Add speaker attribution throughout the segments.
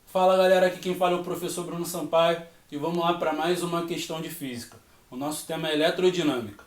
Speaker 1: Fala galera, aqui quem fala é o professor Bruno Sampaio e vamos lá para mais uma questão de física. O nosso tema é eletrodinâmica.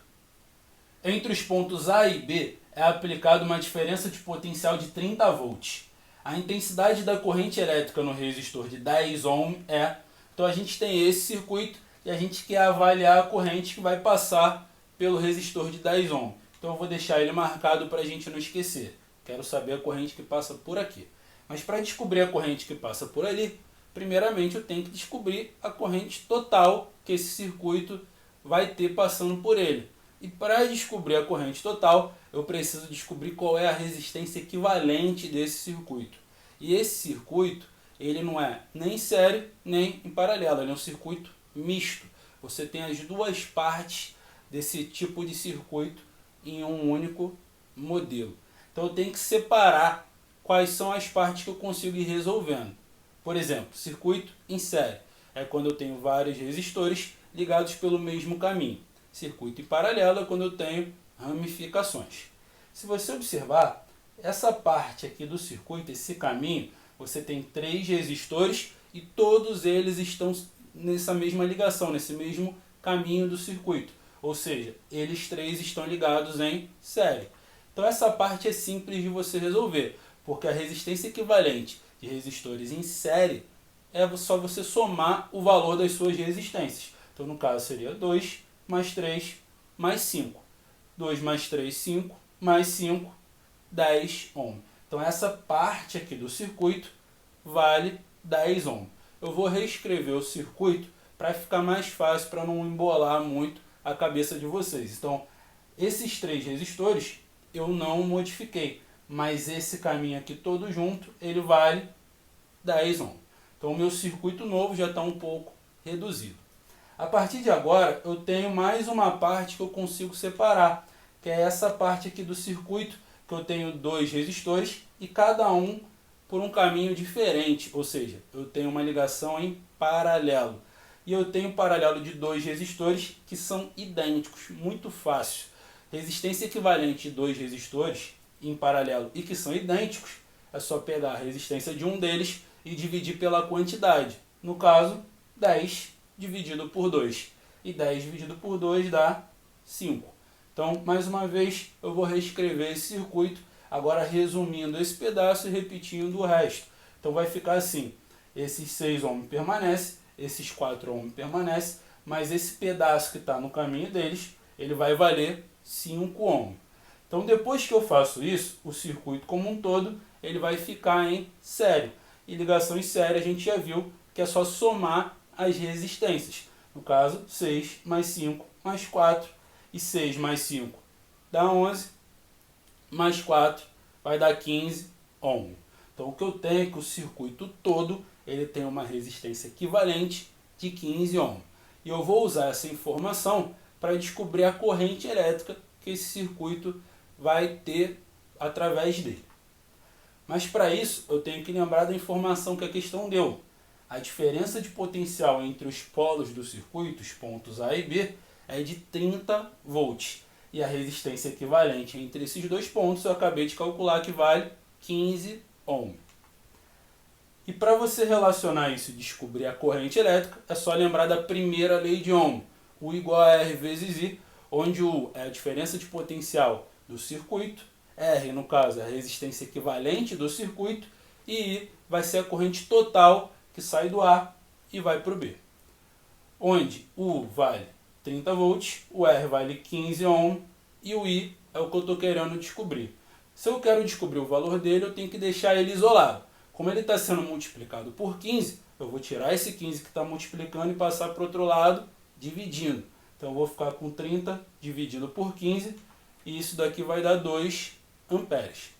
Speaker 1: Entre os pontos A e B é aplicada uma diferença de potencial de 30 volts. A intensidade da corrente elétrica no resistor de 10 ohm é... Então a gente tem esse circuito e a gente quer avaliar a corrente que vai passar pelo resistor de 10 ohm. Então eu vou deixar ele marcado para a gente não esquecer. Quero saber a corrente que passa por aqui. Mas para descobrir a corrente que passa por ali, primeiramente eu tenho que descobrir a corrente total que esse circuito vai ter passando por ele. E para descobrir a corrente total, eu preciso descobrir qual é a resistência equivalente desse circuito. E esse circuito, ele não é nem série nem em paralelo, ele é um circuito misto. Você tem as duas partes desse tipo de circuito em um único modelo. Então eu tenho que separar quais são as partes que eu consigo ir resolvendo. Por exemplo, circuito em série é quando eu tenho vários resistores ligados pelo mesmo caminho. Circuito em paralelo é quando eu tenho ramificações. Se você observar, essa parte aqui do circuito, esse caminho, você tem 3 resistores e todos eles estão nessa mesma ligação, nesse mesmo caminho do circuito. Ou seja, eles 3 estão ligados em série. Então essa parte é simples de você resolver, porque a resistência equivalente de resistores em série é só você somar o valor das suas resistências. Então no caso seria 2 mais 3 mais 5. 2 mais 3, 5, mais 5, 10 ohm. Então essa parte aqui do circuito vale 10 ohm. Eu vou reescrever o circuito para ficar mais fácil, para não embolar muito a cabeça de vocês. Então esses 3 resistores eu não modifiquei, mas esse caminho aqui todo junto, ele vale 10 ohm. Então o meu circuito novo já está um pouco reduzido. A partir de agora, eu tenho mais uma parte que eu consigo separar, que é essa parte aqui do circuito, que eu tenho 2 resistores e cada um por um caminho diferente, ou seja, eu tenho uma ligação em paralelo. E eu tenho paralelo de 2 resistores que são idênticos, muito fácil. Resistência equivalente de 2 resistores em paralelo e que são idênticos, é só pegar a resistência de um deles e dividir pela quantidade. No caso, 10 dividido por 2. E 10 dividido por 2 dá 5. Então, mais uma vez, eu vou reescrever esse circuito, agora resumindo esse pedaço e repetindo o resto. Então vai ficar assim, esses 6 ohm permanece, esses 4 ohm permanece, mas esse pedaço que está no caminho deles, ele vai valer 5 ohm. Então depois que eu faço isso, o circuito como um todo, ele vai ficar em série. E ligação em série a gente já viu que é só somar as resistências. No caso, 6 mais 5 mais 4. E 6 mais 5 dá 11. Mais 4 vai dar 15 ohm. Então o que eu tenho é que o circuito todo ele tem uma resistência equivalente de 15 ohm. E eu vou usar essa informação para descobrir a corrente elétrica que esse circuito vai ter através dele. Mas para isso eu tenho que lembrar da informação que a questão deu. A diferença de potencial entre os polos do circuito, os pontos A e B, é de 30 volts. E a resistência equivalente entre esses dois pontos eu acabei de calcular que vale 15 ohm. E para você relacionar isso e descobrir a corrente elétrica, é só lembrar da primeira lei de Ohm, U igual a R vezes I, onde U é a diferença de potencial do circuito, R no caso é a resistência equivalente do circuito, e I vai ser a corrente total que sai do A e vai para o B. Onde U vale 30 volts, o R vale 15 ohm e o I é o que eu estou querendo descobrir. Se eu quero descobrir o valor dele, eu tenho que deixar ele isolado. Como ele está sendo multiplicado por 15, eu vou tirar esse 15 que está multiplicando e passar para o outro lado, dividindo. Então eu vou ficar com 30 dividido por 15 e isso daqui vai dar 2 amperes.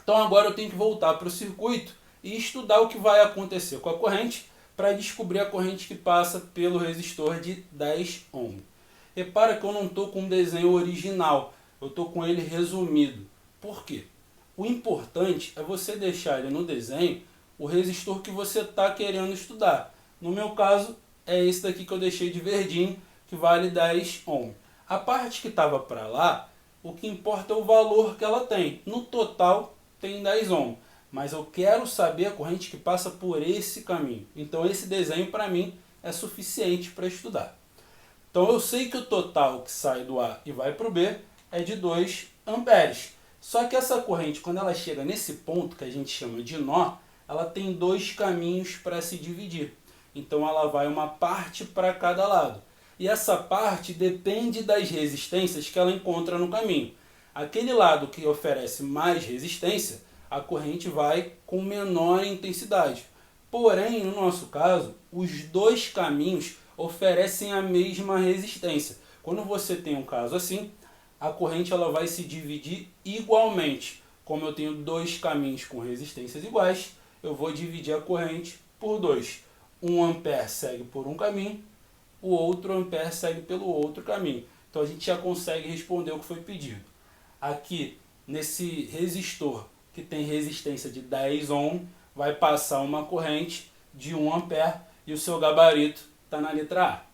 Speaker 1: Então agora eu tenho que voltar para o circuito e estudar o que vai acontecer com a corrente para descobrir a corrente que passa pelo resistor de 10 ohm. Repara que eu não estou com um desenho original, eu estou com ele resumido. Por quê? O importante é você deixar ele no desenho o resistor que você está querendo estudar. No meu caso, é esse daqui que eu deixei de verdinho, que vale 10 ohm. A parte que estava para lá o que importa é o valor que ela tem. No total tem 10 ohms, mas eu quero saber a corrente que passa por esse caminho. Então esse desenho para mim é suficiente para estudar. Então eu sei que o total que sai do A e vai para o B é de 2 amperes. Só que essa corrente, quando ela chega nesse ponto que a gente chama de nó, ela tem dois caminhos para se dividir. Então ela vai uma parte para cada lado. E essa parte depende das resistências que ela encontra no caminho. Aquele lado que oferece mais resistência, a corrente vai com menor intensidade. Porém, no nosso caso, os dois caminhos oferecem a mesma resistência. Quando você tem um caso assim, a corrente ela vai se dividir igualmente. Como eu tenho dois caminhos com resistências iguais, eu vou dividir a corrente por 2. 1 ampere segue por um caminho, o outro ampere segue pelo outro caminho. Então a gente já consegue responder o que foi pedido. Aqui, nesse resistor que tem resistência de 10 ohms, vai passar uma corrente de 1 ampere e o seu gabarito está na letra A.